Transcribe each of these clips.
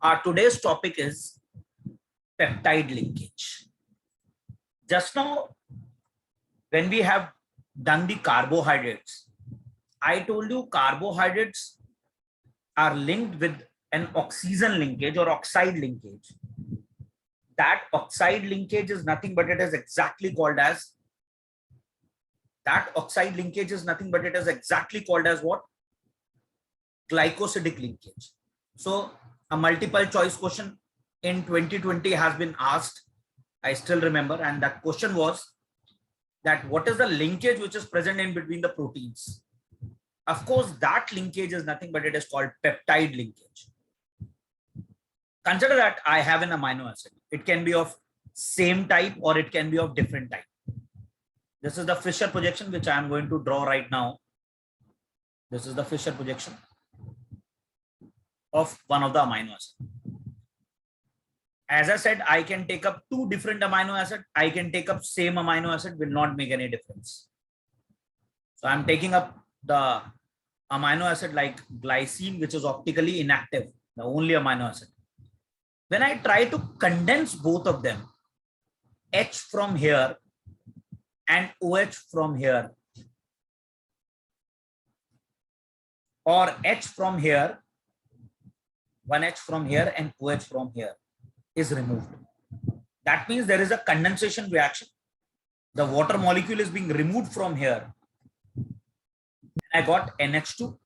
Our today's topic is peptide linkage. Just now, when we have done the carbohydrates, I told you carbohydrates are linked with an oxygen linkage or oxide linkage. That oxide linkage is nothing but it is exactly called as what? Glycosidic linkage. So a multiple choice question in 2020 has been asked. I still remember, and that question was that what is the linkage which is present in between the proteins? Of course, that linkage is nothing but it is called peptide linkage. Consider that I have an amino acid. It can be of same type or it can be of different type. This is the Fisher projection which I am going to draw right now. This is the Fisher projection of one of the amino acids. As I said, I can take up two different amino acids. I can take up same amino acid, will not make any difference. So I'm taking up the amino acid like glycine, which is optically inactive, the only amino acid. When I try to condense both of them, H from here and OH from here, or H from here, one H from here and OH from here is removed. That means there is a condensation reaction. The water molecule is being removed from here. And I got NH2,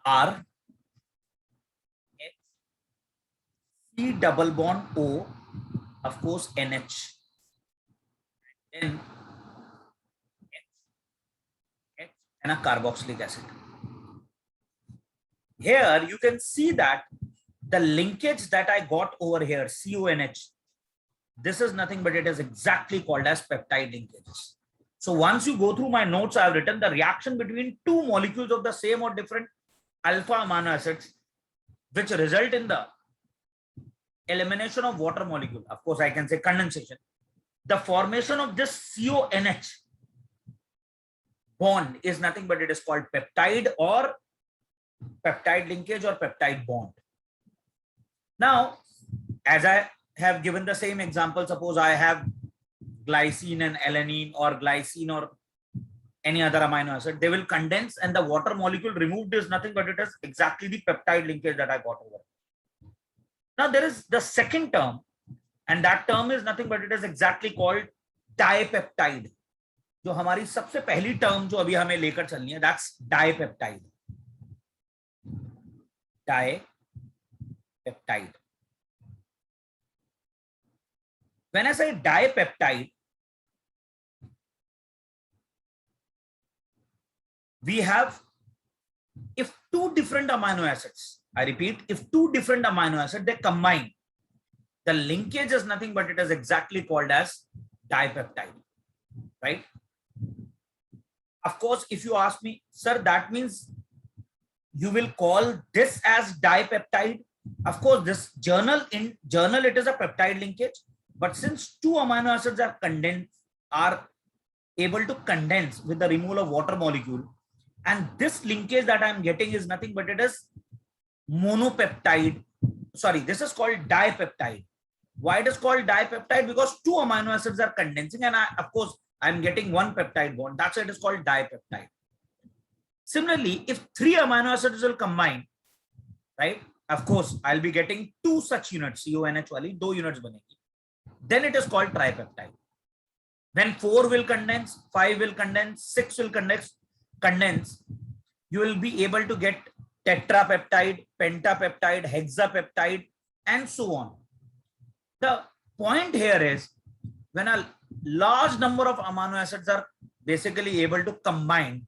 R, H, C double bond O, of course NH. Then H and a carboxylic acid. Here you can see that the linkage that I got over here, CONH, this is nothing but it is exactly called as peptide linkages. So once you go through my notes, I have written the reaction between two molecules of the same or different alpha amino acids, which result in the elimination of water molecule. Of course, I can say condensation. The formation of this CONH bond is nothing but it is called peptide or peptide linkage or peptide bond. Now, as I have given the same example, suppose I have glycine and alanine or glycine or any other amino acid, they will condense and the water molecule removed is nothing but it is exactly the peptide linkage that I got over. Now there is the second term, and that term is nothing but it is exactly called dipeptide. जो हमारी सबसे पहली term जो अभी हमें लेकर चलनी है, that's dipeptide. Dipeptide. When I say dipeptide, we have, if two different amino acids, I repeat, if two different amino acids, they combine, the linkage is nothing but it is exactly called as dipeptide, right? Of course, if you ask me, sir, that means you will call this as dipeptide. Of course, this journal it is a peptide linkage, but since two amino acids are able to condense with the removal of water molecule, and this linkage that I am getting is nothing but it is monopeptide. Sorry, this is called dipeptide. Why it is called dipeptide? Because two amino acids are condensing, and of course, I am getting one peptide bond. That's why it is called dipeptide. Similarly, if three amino acids will combine, right? Of course, I'll be getting two such units, CONH wali, 2 units banegi. Then it is called tripeptide. When 4 will condense, 5 will condense, 6 will condense, you will be able to get tetrapeptide, pentapeptide, hexapeptide, and so on. The point here is when a large number of amino acids are basically able to combine,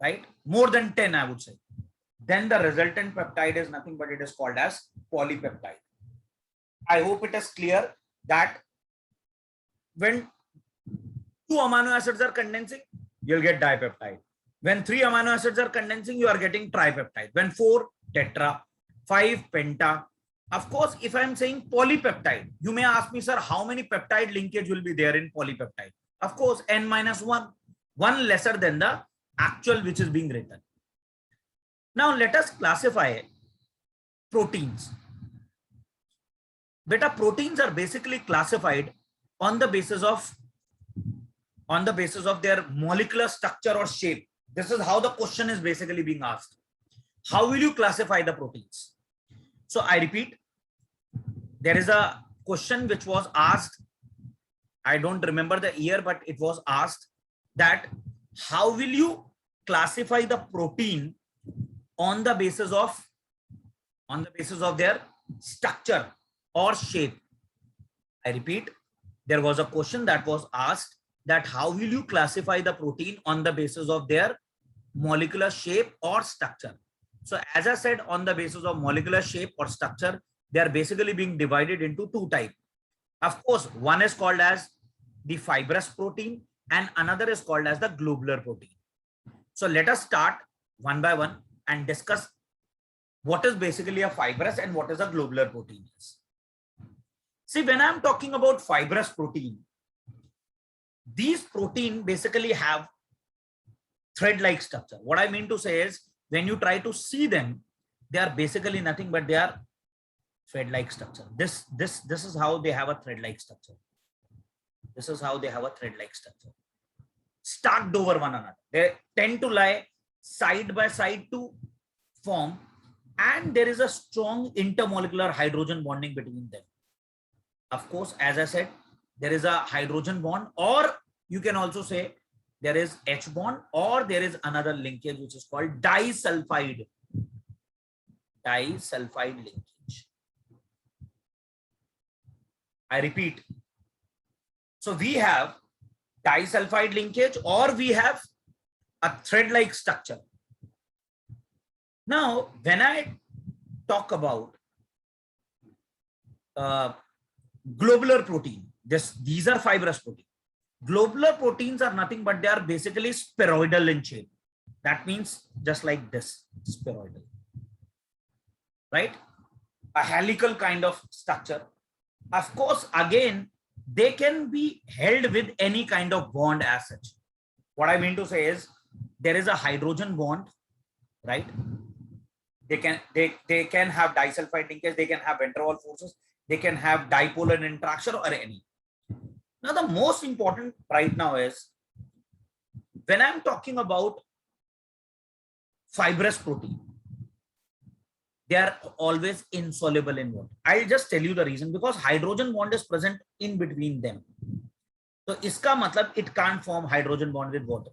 right? More than 10, I would say. Then the resultant peptide is nothing but it is called as polypeptide. I hope it is clear that when 2 amino acids are condensing, you'll get dipeptide. When 3 amino acids are condensing, you are getting tripeptide. When 4, tetra, 5, penta. Of course, if I'm saying polypeptide, you may ask me, sir, how many peptide linkage will be there in polypeptide? Of course, n-1, one lesser than the actual which is being written. Now let us classify proteins. Beta, proteins are basically classified on the basis of their molecular structure or shape. This is how the question is basically being asked. How will you classify the proteins? So I repeat, there is a question which was asked. I don't remember the year, but it was asked that how will you classify the protein on the basis of their structure or shape. I repeat, there was a question that was asked that how will you classify the protein on the basis of their molecular shape or structure. So as I said, on the basis of molecular shape or structure, they are basically being divided into two types. Of course, one is called as the fibrous protein and another is called as the globular protein. So let us start one by one and discuss what is basically a fibrous and what is a globular protein. See, when I'm talking about fibrous protein, these protein basically have thread-like structure. What I mean to say is, when you try to see them, they are basically nothing but they are thread-like structure. This is how they have a thread-like structure. This is how they have a thread-like structure. Stacked over one another. They tend to lie side by side to form, and there is a strong intermolecular hydrogen bonding between them. Of course, as I said, there is a hydrogen bond, or you can also say there is H bond, or there is another linkage which is called disulfide linkage. I repeat. So we have disulfide linkage or we have a thread-like structure. Now, when I talk about globular protein, these are fibrous protein. Globular proteins are nothing but they are basically spheroidal in shape. That means just like this, spheroidal, right? A helical kind of structure. Of course, again, they can be held with any kind of bond as such. What I mean to say is there is a hydrogen bond, right? They can have disulfide linkage, they can have van der Waals forces, they can have dipolar interaction or any. Now, the most important right now is when I'm talking about fibrous protein, they are always insoluble in water. I'll just tell you the reason, because hydrogen bond is present in between them. So iska matlab it can't form hydrogen bond with water.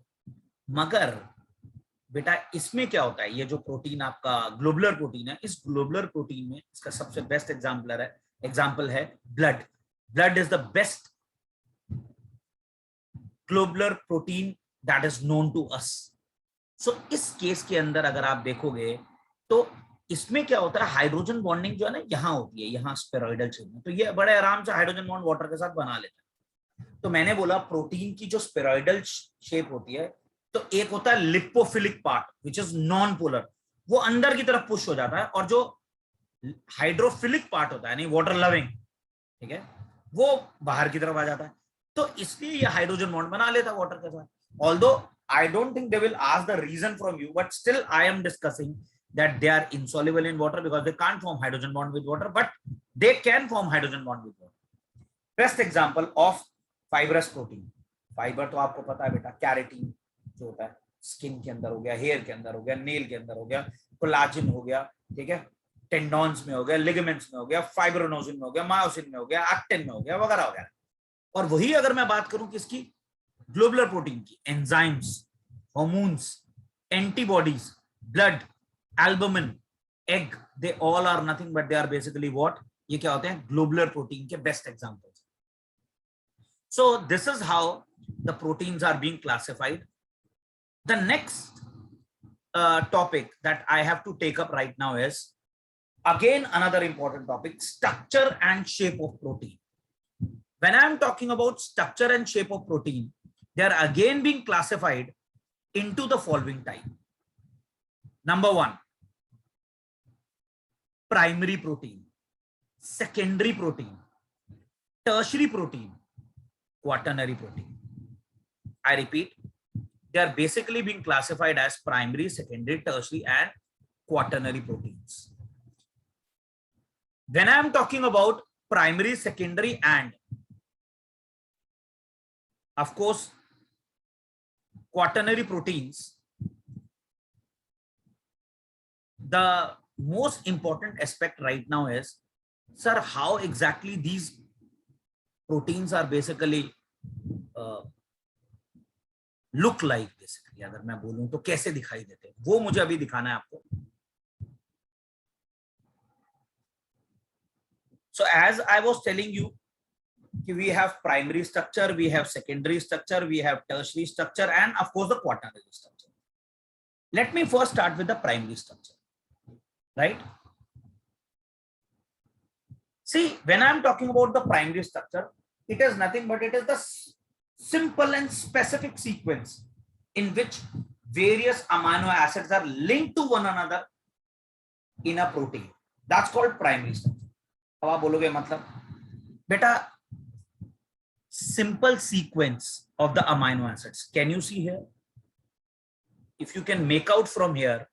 मगर बेटा इसमें क्या होता है, ये जो protein आपका globular protein है, इस ग्लोबुलर प्रोटीन में इसका सबसे बेस्ट एग्जांपल है blood. Blood is the best globular protein that is known to us. So इस केस के अंदर अगर आप देखोगे तो इसमें क्या होता है, हाइड्रोजन बॉन्डिंग जो है ना यहाँ होती है, यहाँ स्पेरोइडल शेप में, तो ये बड़े आराम से हाइड्रोजन बॉन्ड वाटर के साथ बना लेता है. तो मैंने बोला प्रोटीन की जो स्पेरोइडल शेप होती है, तो एक होता है lipophilic part which is non polar, वो अंदर की तरफ पुश हो जाता है, और जो हाइड्रोफिलिक पार्ट होता है यानी वाटर लविंग, ठीक है, वो बाहर की तरफ आ जाता है. तो इसलिए ये हाइड्रोजन बॉन्ड बना लेता है वाटर के साथ. Although I don't think they will ask the reason from you, but still I am discussing that they are insoluble in water because they can't form hydrogen bond with water, but they can form hydrogen bond with water. Best example of fibrous protein. Fibre तो आपको पता है बेटा, keratin जो होता है skin के अंदर हो गया, हेयर के अंदर हो गया, नेल के अंदर हो गया, कोलाजिन हो गया, ठीक है, टेंडॉन्स में हो गया, लिगामेंट्स में हो गया, फाइब्रोनोजिन में हो गया, मायोसिन में हो गया, एक्टिन में हो गया, वगैरह वगैरह. और वही अगर मैं बात करूं किसकी, ग्लोबुलर प्रोटीन की, enzymes, hormones, antibodies, blood, albumin, egg, they all are nothing but they are basically what, ये क्या होते हैं, globular protein के best examples. So this is how the proteins are being classified. The next topic that I have to take up right now is again another important topic, structure and shape of protein. When I am talking about structure and shape of protein, they are again being classified into the following type. Number one, primary protein, secondary protein, tertiary protein, quaternary protein. I repeat, they are basically being classified as primary, secondary, tertiary, and quaternary proteins. When I am talking about primary, secondary, and of course quaternary proteins, the most important aspect right now is, sir, how exactly these proteins are basically look like. Basically अगर मैं बोलूं तो कैसे दिखाई देते हैं, वो मुझे अभी दिखाना है आपको. So as I was telling you, we have primary structure, we have secondary structure, we have tertiary structure, and of course the quaternary structure. Let me first start with the primary structure, right? See, when I'm talking about the primary structure, it is nothing but it is the simple and specific sequence in which various amino acids are linked to one another in a protein. That's called primary structure. अब आप बोलोगे मतलब बेटा simple sequence of the amino acids. Can you see here? If you can make out from here,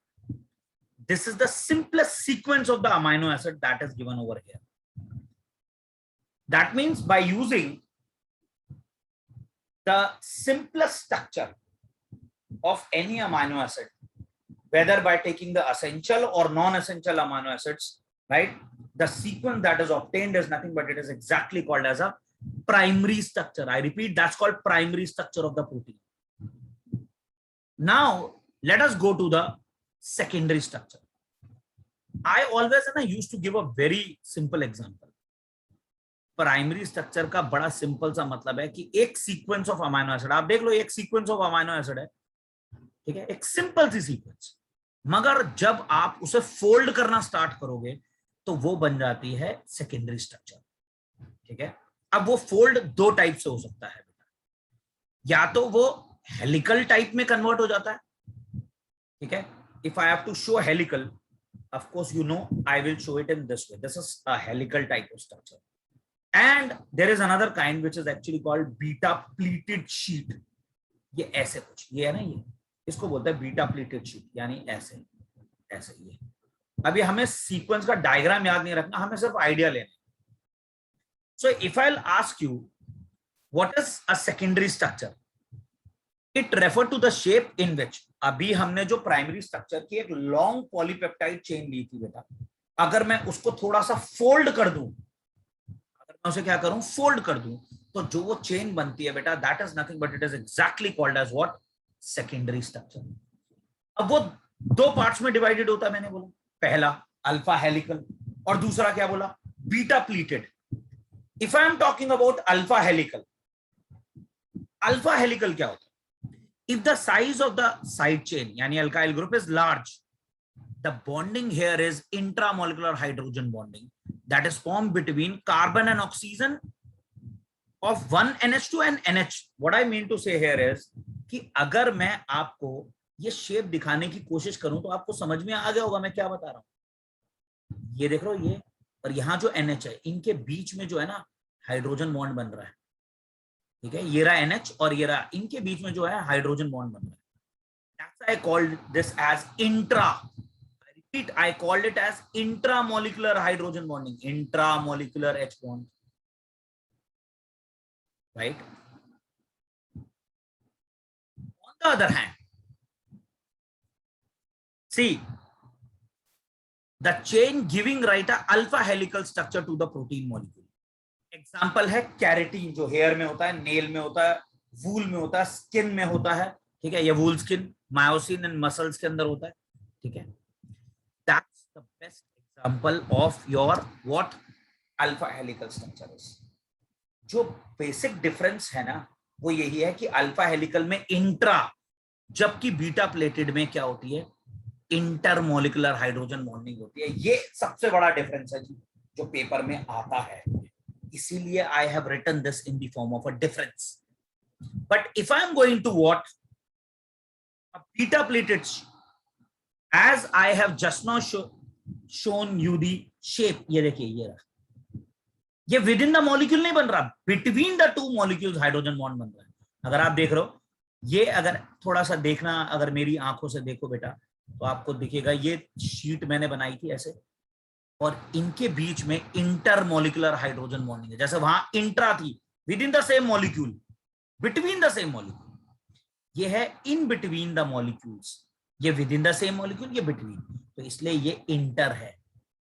this is the simplest sequence of the amino acid that is given over here. That means by using the simplest structure of any amino acid, whether by taking the essential or non-essential amino acids, right? The sequence that is obtained is nothing but it is exactly called as a primary structure. I repeat, that's called primary structure of the protein. Now, let us go to the secondary structure. I always used to give a very simple example. Primary structure का बड़ा simple सा मतलब है कि एक sequence of amino acid, आप देख लो एक सीक्वेंस ऑफ अमाइनो एसिड है, ठीक है, एक सिंपल सी सीक्वेंस, मगर जब आप उसे फोल्ड करना स्टार्ट करोगे तो वो बन जाती है सेकेंडरी स्ट्रक्चर. ठीक है, अब वो फोल्ड दो टाइप से हो सकता है बेटा, या तो वो हेलिकल टाइप में कन्वर्ट हो जाता है. ठीक है, if I have to show helical, of course you know I will show it in this way. This is a helical type of structure. And there is another kind which is actually called beta pleated sheet. ये ऐसे कुछ, ये है ना, ये इसको बोलते हैं बीटा प्लीटेड शीट, यानी ऐसे ऐसे. ये अभी हमें सीक्वेंस का डायग्राम याद नहीं रखना, हमें सिर्फ आइडिया लेना. So if I will ask you what is a secondary structure, it refer to the shape in which, अभी हमने जो प्राइमरी स्ट्रक्चर की एक लॉन्ग पॉलीपेप्टाइड चेन ली थी बेटा, अगर मैं उसको थोड़ा सा फोल्ड कर दूं, उसे क्या करूं, फोल्ड कर दूं, तो जो वो चेन बनती है बेटा, that is nothing but it is exactly called as what, secondary structure. अब वो दो पार्ट्स में डिवाइडेड होता है, मैंने बोला पहला अल्फा हेलिकल और दूसरा क्या बोला, beta pleated. If I am talking about alpha helical, alpha helical क्या होता है, if the size of the side chain यानी alkyl group is large, the bonding here is intramolecular hydrogen bonding that is formed between carbon and oxygen of one NH2 and NH. What I mean to say here is कि अगर मैं आपको ये shape दिखाने की कोशिश करूं तो आपको समझ में आ गया होगा मैं क्या बता रहा हूं. ये देख रहे हो, ये और यहाँ जो NH है, इनके बीच में जो है ना हाइड्रोजन बॉन्ड बन रहा है. ठीक है, ये रहा NH और ये रहा, इनके बीच में जो है हाइड्रोजन बॉन्ड बन रहा है. That's I called this as intra. I called it as intramolecular hydrogen bonding, intramolecular H bond, right? On the other hand, see the chain giving right a alpha helical structure to the protein molecule. Example है keratin, जो hair में होता है, nail में होता है, वूल में होता है, स्किन में होता है. ठीक है, ये वूल स्किन मायोसिन एंड मसल्स के अंदर होता है. ठीक है, that's the best example of your what alpha helical structure is. जो बेसिक डिफरेंस है ना वो यही है कि अल्फा हेलिकल में इंट्रा, जबकि बीटा प्लेटेड में क्या होती है, इंटरमोलिकुलर हाइड्रोजन बॉन्डिंग होती है. ये सबसे बड़ा डिफरेंस है जी जो पेपर में आता है, इसीलिए I have written this in the form of a difference. But if I am going to what a beta pleated, as I have just now shown you the shape, ये देखिए, ये रहा, ये विद इन द मॉलिक्यूल नहीं बन रहा, between the two molecules hydrogen bond बन रहा है. अगर आप देख रहे हो, ये अगर थोड़ा सा देखना, अगर मेरी आंखों से देखो बेटा, तो आपको दिखेगा ये शीट मैंने बनाई थी ऐसे, और इनके बीच में इंटरमोलिकुलर हाइड्रोजन बॉन्डिंग है। जैसे वहां इंट्रा थी, with in the same molecule, between the same molecule, ये है इन बिटवीन द मॉलिक्यूल्स, ये with in the same molecule, ये बिटवीन, तो इसलिए ये इंटर है।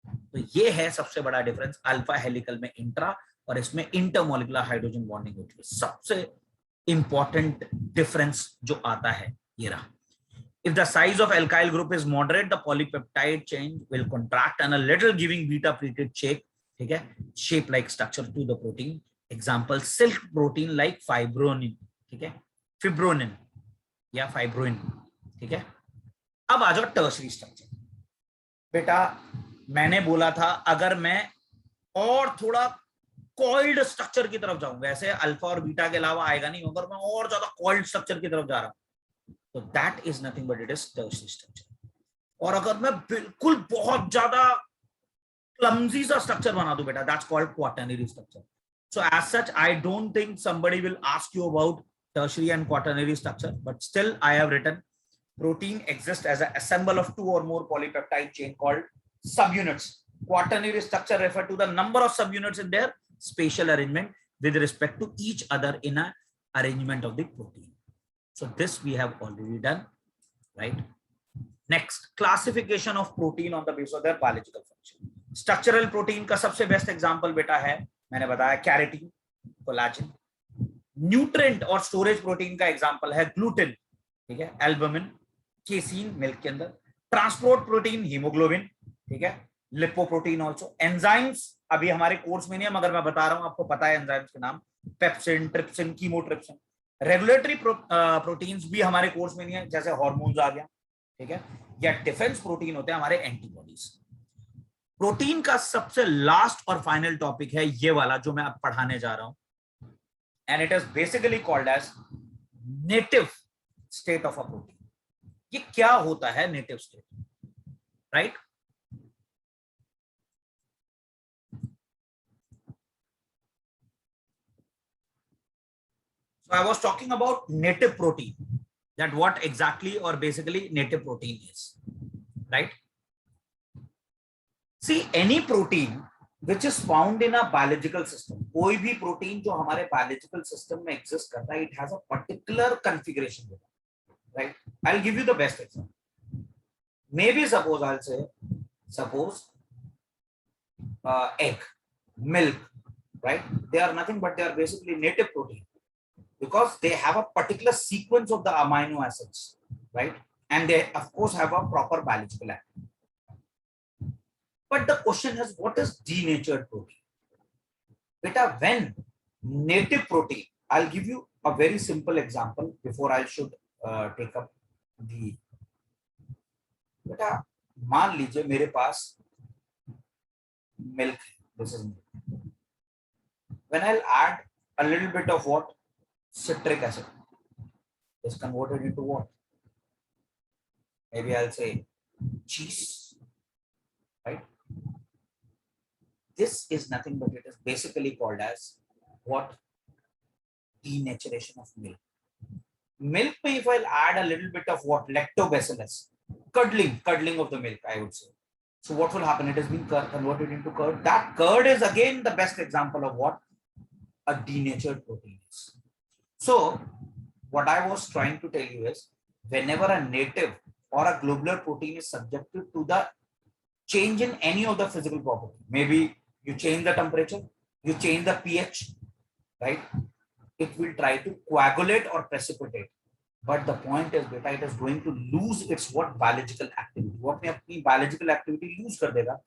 तो ये है सबसे बड़ा डिफरेंस, अल्फा हेलिकल में इंट्रा और इसमें इंटरमोलिकुलर हाइड्रोजन बॉन्डिंग होती है। सबसे इंपॉर्टेंट डिफरेंस जो आता है ये रहा। If the size of alkyl group is moderate, the polypeptide chain will contract and a little giving beta pleated shape, ठीक है, shape like structure to the protein. Example silk protein like fibronin, ठीक है, fibronin या fibroin, ठीक है। अब आ जाओ tertiary structure. बेटा मैंने बोला था अगर मैं और थोड़ा कॉइल्ड स्ट्रक्चर की तरफ जाऊंगा, ऐसे अल्फा और बीटा के अलावा आएगा नहीं, अगर मैं और ज्यादा कॉइल्ड स्ट्रक्चर की तरफ जा रहा हूं तो that is nothing but it is tertiary structure. और अगर मैं बिल्कुल बहुत ज्यादा क्लमजी सा स्ट्रक्चर बना दूं बेटा, that's called quaternary structure. So as such I don't think somebody will ask you about tertiary and quaternary structure, but still I have written protein exists as an assemble of two or more polypeptide chain called subunits. Quaternary structure refer to the number of subunits in their spatial arrangement with respect to each other in an arrangement of the protein. So this we have already done, right? Next, classification of protein on the basis of their biological function. Structural protein का सबसे best example बेटा है, मैंने बताया keratin, collagen. Nutrient और storage protein का example है gluten, ठीक है, एल्बुमिन, केसीन मिल्क के अंदर। ट्रांसपोर्ट प्रोटीन हीमोग्लोबिन, ठीक है, लिपोप्रोटीन ऑल्सो। एंजाइम्स अभी हमारे कोर्स में नहीं है मगर मैं बता रहा हूं, आपको पता है एंजाइम्स के नाम, pepsin, trypsin, chymotrypsin. Regulatory proteins भी हमारे कोर्स में नहीं है, जैसे हार्मोन्स आ गया, ठीक है, या डिफेंस प्रोटीन होते हैं हमारे एंटीबॉडीज। प्रोटीन का सबसे लास्ट और फाइनल टॉपिक है ये वाला जो मैं अब पढ़ाने जा रहा हूं, and it is basically called as native state of a protein. ये क्या होता है native state, right? So I was talking about native protein, that what exactly or basically native protein is, right? See, any protein which is found in a biological system, कोई भी protein जो हमारे biological system में exist करता है, it has a particular configuration, right? I'll give you the best example. Maybe suppose I'll say, suppose egg, milk, right? They are nothing but they are basically native protein, because they have a particular sequence of the amino acids, right? And they of course have a proper biological activity. But the question is, what is denatured protein? Beta, when native protein, I'll give you a very simple example before I should take up the beta, मान लीजिए मेरे पास milk, this is milk. When I'll add a little bit of what? Citric acid is converted into what? Maybe I'll say cheese, right? This is nothing but it is basically called as what? Denaturation of milk. Milk may, if I'll add a little bit of what? Lactobacillus, curdling of the milk, I would say. So what will happen? It has been converted into curd. That curd is again the best example of what a denatured protein is. So what I was trying to tell you is, whenever a native or a globular protein is subjected to the change in any of the physical property, maybe you change the temperature, you change the pH, right? It will try to coagulate or precipitate. But the point is, beta, it is going to lose its what? Biological activity. What may अपनी biological activity lose कर देगा,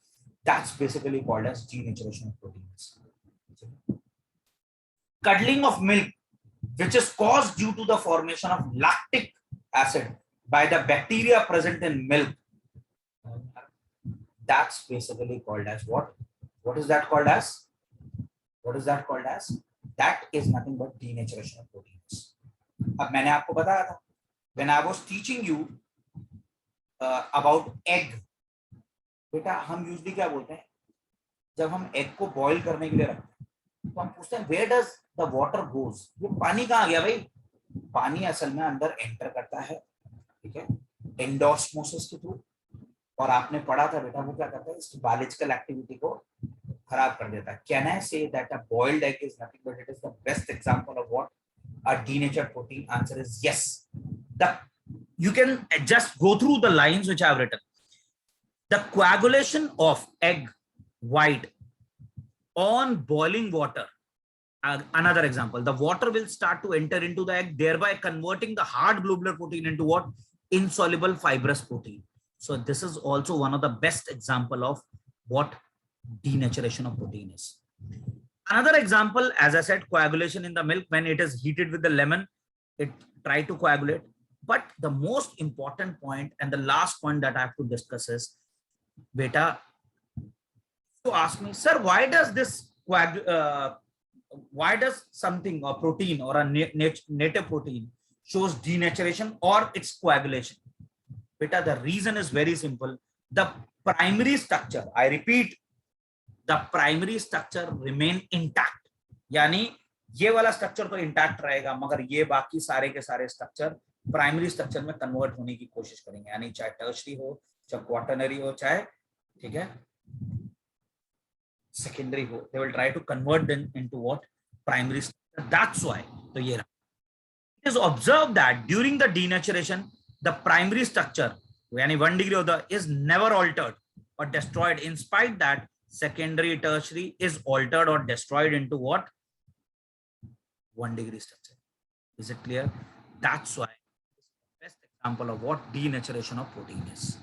that's basically called as denaturation of proteins. Curdling of milk, which is caused due to the formation of lactic acid by the bacteria present in milk, that's basically called as what? What is that called as? What is that called as? That is nothing but denaturation of proteins. अब मैंने आपको बताया था, when I was teaching you about egg, बेटा हम usually क्या बोलते हैं, जब हम एग को बॉईल करने के लिए रखते हैं तो हम पूछते हैं where does the water goes? ये पानी कहाँ गया भाई? पानी असल में अंदर एंटर करता है, ठीक है, एंडोस्मोसिस के थ्रू, और आपने पढ़ा था बेटा वो क्या करता है, इसकी बायोलॉजिकल एक्टिविटी को खराब कर देता है. Can I say that a boiled egg is nothing but it is the best example of what a denatured protein? Answer is yes. You can just go through the lines which I have written. The coagulation of egg white on boiling water. Another example, the water will start to enter into the egg, thereby converting the hard globular protein into what? Insoluble fibrous protein. So this is also one of the best example of what denaturation of protein is. Another example, as I said, coagulation in the milk. When it is heated with the lemon, it try to coagulate. But the most important point and the last point that I have to discuss is, beta, to ask me, sir, why does this why does something or protein or a native protein shows denaturation or its coagulation? Beta, the reason is very simple. The primary structure, I repeat, the primary structure remain intact. यानी ये वाला structure तो intact रहेगा, मगर ये बाकी सारे के सारे स्ट्रक्चर प्राइमरी स्ट्रक्चर में कन्वर्ट होने की कोशिश करेंगे. यानी चाहे टर्शरी हो, चाहे क्वाटरनरी हो, चाहे ठीक है secondary हो, they will try to convert them into what? Primary structure. That's why. So ये it is observed that during the denaturation, the primary structure, यानी 1 degree of the, is never altered or destroyed. In spite that secondary, tertiary is altered or destroyed into what? 1 degree structure. Is it clear? That's why it's the best example of what denaturation of protein is.